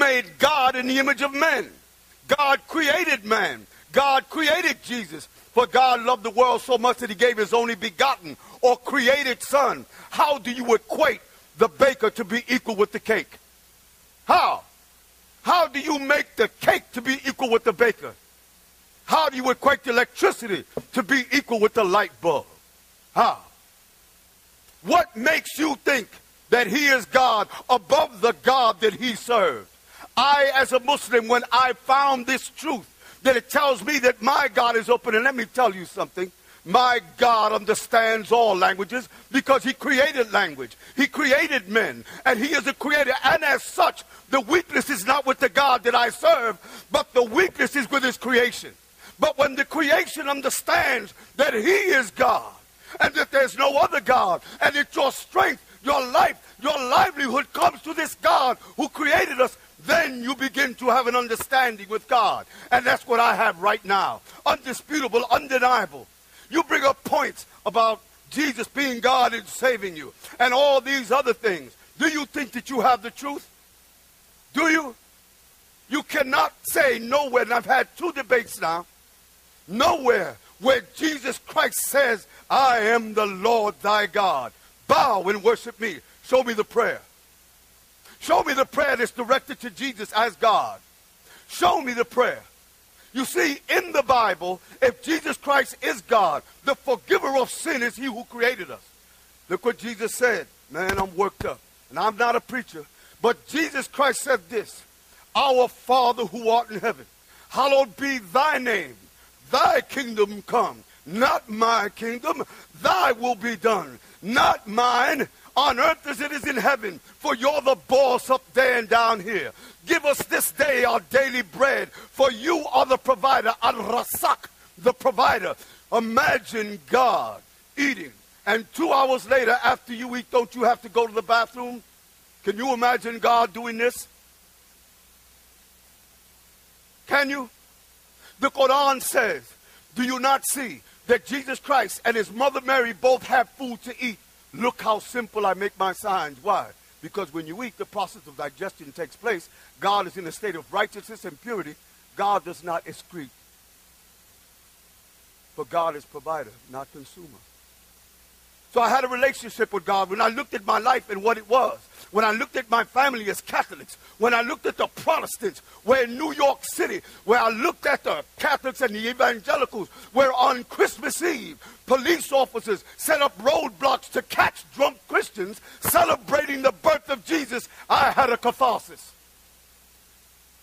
made God in the image of men. God created man. God created Jesus. For God loved the world so much that he gave his only begotten or created son. How do you equate the baker to be equal with the cake? How? How do you make the cake to be equal with the baker? How do you equate the electricity to be equal with the light bulb? How? What makes you think that he is God above the God that he served? I, as a Muslim, when I found this truth, that it tells me that my God is open, and let me tell you something. My God understands all languages because he created language. He created men, and he is a creator. And as such, the weakness is not with the God that I serve, but the weakness is with his creation. But when the creation understands that he is God, and that there's no other God, and that your strength, your life, your livelihood comes to this God who created us, then you begin to have an understanding with God. And that's what I have right now. Undisputable, undeniable. You bring up points about Jesus being God and saving you, and all these other things. Do you think that you have the truth? Do you? You cannot say nowhere, and I've had 2 debates now, nowhere where Jesus Christ says, I am the Lord thy God. Bow and worship me. Show me the prayer. Show me the prayer that's directed to Jesus as God. Show me the prayer. You see, in the Bible, if Jesus Christ is God, the forgiver of sin is he who created us. Look what Jesus said. Man, I'm worked up. And I'm not a preacher. But Jesus Christ said this. Our Father who art in heaven, hallowed be thy name. Thy kingdom come. Not my kingdom. Thy will be done. Not mine. On earth as it is in heaven. For you're the boss up there and down here. Give us this day our daily bread. For you are the provider. Al-Rasak, the provider. Imagine God eating. And 2 hours later, after you eat, don't you have to go to the bathroom? Can you imagine God doing this? Can you? The Quran says, do you not see that Jesus Christ and his mother Mary both have food to eat? Look how simple I make my signs. Why? Because when you eat, the process of digestion takes place. God is in a state of righteousness and purity. God does not excrete. But God is provider, not consumer. So I had a relationship with God when I looked at my life and what it was. When I looked at my family as Catholics. When I looked at the Protestants. Where in New York City. Where I looked at the Catholics and the evangelicals. Where on Christmas Eve, police officers set up roadblocks to catch drunk Christians celebrating the birth of Jesus. I had a catharsis.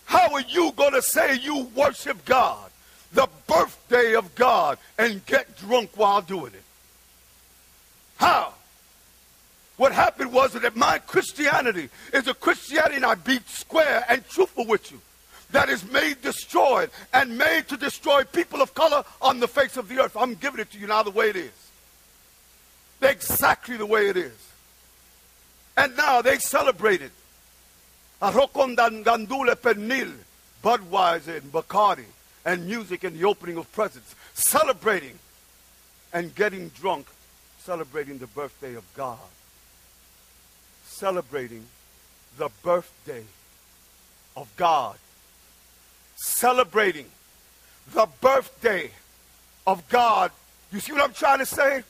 How are you going to say you worship God, the birthday of God, and get drunk while doing it? How? What happened was that my Christianity is a Christianity, and I be square and truthful with you, that is made destroyed and made to destroy people of color on the face of the earth. I'm giving it to you now the way it is. Exactly the way it is. And now they celebrated Arrocondan Pernil, Budweiser and Bacardi, and music and the opening of presents, celebrating and getting drunk, celebrating the birthday of God. Celebrating the birthday of God. Celebrating the birthday of God. You see what I'm trying to say?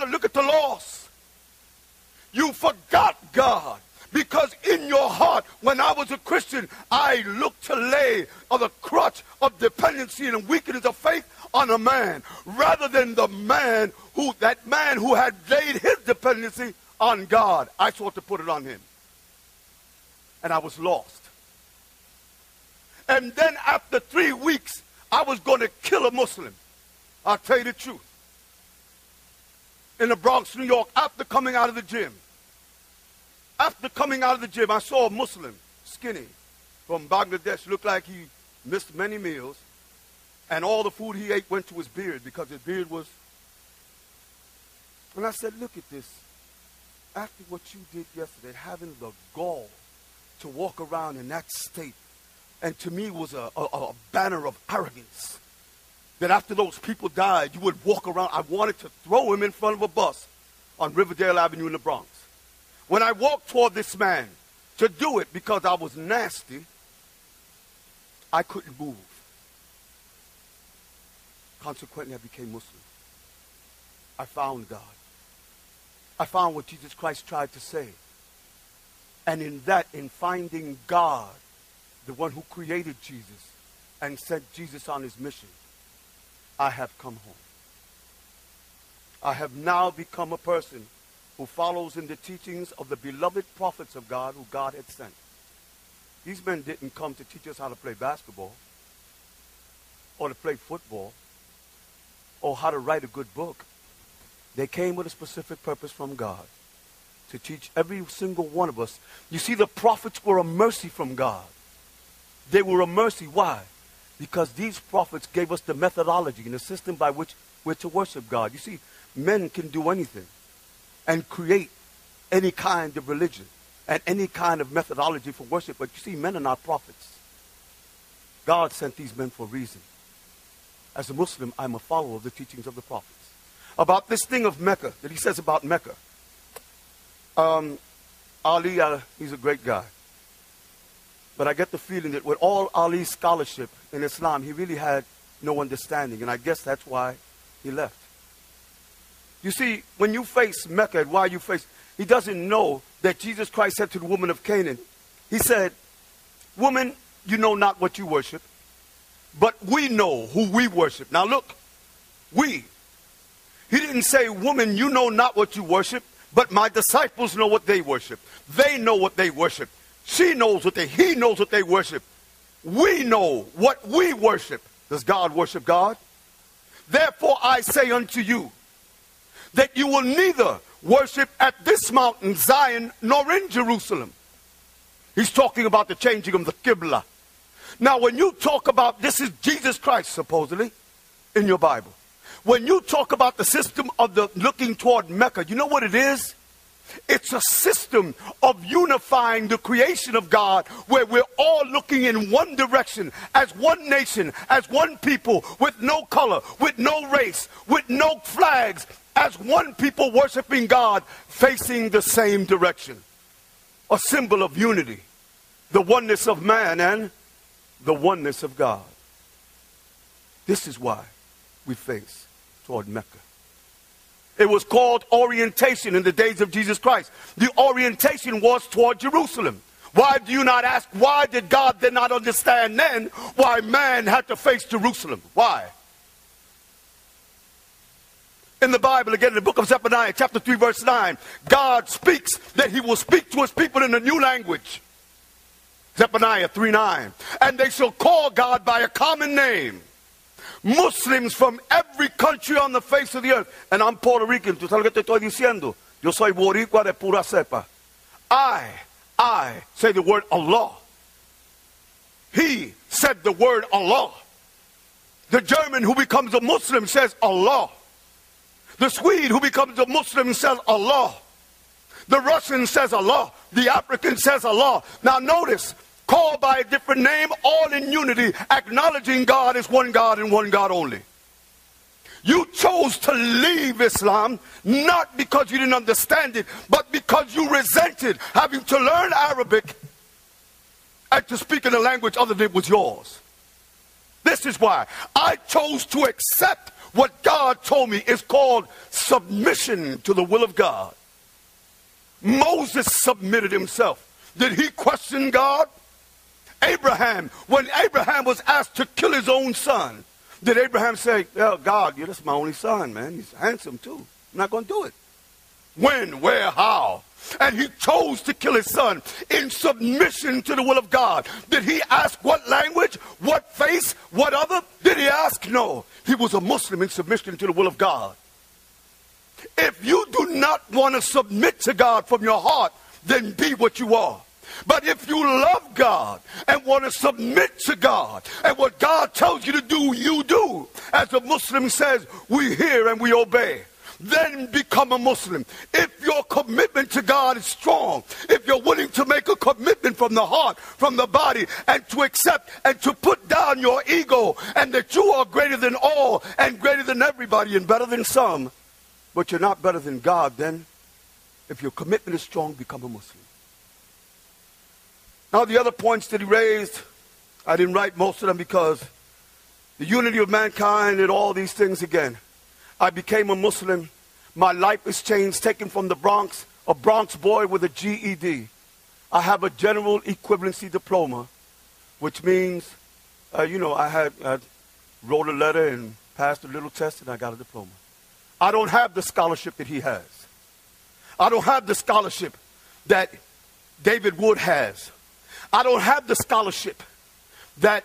Look at the loss. You forgot God. Because in your heart, when I was a Christian, I looked to lay on the crutch of dependency and weakness of faith on a man, rather than that man who had laid his dependency on God. I sought to put it on him. And I was lost. And then after 3 weeks, I was going to kill a Muslim. I'll tell you the truth. In the Bronx, New York, after coming out of the gym. After coming out of the gym, I saw a Muslim, skinny, from Bangladesh, looked like he missed many meals, and all the food he ate went to his beard because his beard was... And I said, look at this. After what you did yesterday, having the gall to walk around in that state, and to me was a banner of arrogance, that after those people died, you would walk around. I wanted to throw him in front of a bus on Riverdale Avenue in the Bronx. When I walked toward this man to do it because I was nasty, I couldn't move. Consequently, I became Muslim. I found God. I found what Jesus Christ tried to say. And in finding God, the one who created Jesus and sent Jesus on his mission, I have come home. I have now become a person who follows in the teachings of the beloved prophets of God who God had sent. These men didn't come to teach us how to play basketball or to play football or how to write a good book. They came with a specific purpose from God to teach every single one of us. You see, the prophets were a mercy from God. They were a mercy. Why? Because these prophets gave us the methodology and the system by which we're to worship God. You see, men can do anything and create any kind of religion and any kind of methodology for worship. But you see, men are not prophets. God sent these men for a reason. As a Muslim, I'm a follower of the teachings of the prophets. About this thing of Mecca, that he says about Mecca. Ali, he's a great guy. But I get the feeling that with all Ali's scholarship in Islam, he really had no understanding. And I guess that's why he left. You see, when you face Mecca, and why you face, he doesn't know that Jesus Christ said to the woman of Canaan, he said, woman, you know not what you worship, but we know who we worship. Now look, we. He didn't say, woman, you know not what you worship, but my disciples know what they worship. They know what they worship. He knows what they worship. We know what we worship. Does God worship God? Therefore I say unto you, that you will neither worship at this mountain, Zion, nor in Jerusalem. He's talking about the changing of the Qibla. Now, when you talk about, this is Jesus Christ, supposedly, in your Bible. When you talk about the system of the looking toward Mecca, you know what it is? It's a system of unifying the creation of God where we're all looking in one direction as one nation, as one people, with no color, with no race, with no flags, as one people worshiping God, facing the same direction. A symbol of unity, the oneness of man and the oneness of God. This is why we face toward Mecca. It was called orientation in the days of Jesus Christ. The orientation was toward Jerusalem. Why do you not ask, why did God then not understand then why man had to face Jerusalem? Why? In the Bible, again, in the book of Zephaniah, chapter 3, verse 9, God speaks that he will speak to his people in a new language. Zephaniah 3:9. And they shall call God by a common name. Muslims from every country on the face of the earth. And I'm Puerto Rican. ¿Tú sabes lo que te estoy diciendo? Yo soy boricua de pura cepa. I say the word Allah. He said the word Allah. The German who becomes a Muslim says Allah. The Swede who becomes a Muslim says Allah. The Russian says Allah. The African says Allah. Now notice, called by a different name, all in unity, acknowledging God is one God and one God only. You chose to leave Islam not because you didn't understand it, but because you resented having to learn Arabic and to speak in a language other than it was yours. This is why I chose to accept what God told me is called submission to the will of God. Moses submitted himself. Did he question God? Abraham, when Abraham was asked to kill his own son, did Abraham say, well, God, that's my only son, man. He's handsome too. I'm not going to do it. When, where, how? And he chose to kill his son in submission to the will of God. Did he ask what language, what face, what other? Did he ask? No. He was a Muslim in submission to the will of God. If you do not want to submit to God from your heart, then be what you are. But if you love God and want to submit to God, and what God tells you to do, you do. As the Muslim says, we hear and we obey. Then become a Muslim. If your commitment to God is strong, if you're willing to make a commitment from the heart, from the body, and to accept and to put down your ego, and that you are greater than all and greater than everybody and better than some, but you're not better than God, then if your commitment is strong, become a Muslim. Now the other points that he raised, I didn't write most of them because the unity of mankind and all these things again. I became a Muslim. My life is changed, taken from the Bronx, a Bronx boy with a GED. I have a general equivalency diploma, which means, I wrote a letter and passed a little test and I got a diploma. I don't have the scholarship that he has. I don't have the scholarship that David Wood has. I don't have the scholarship that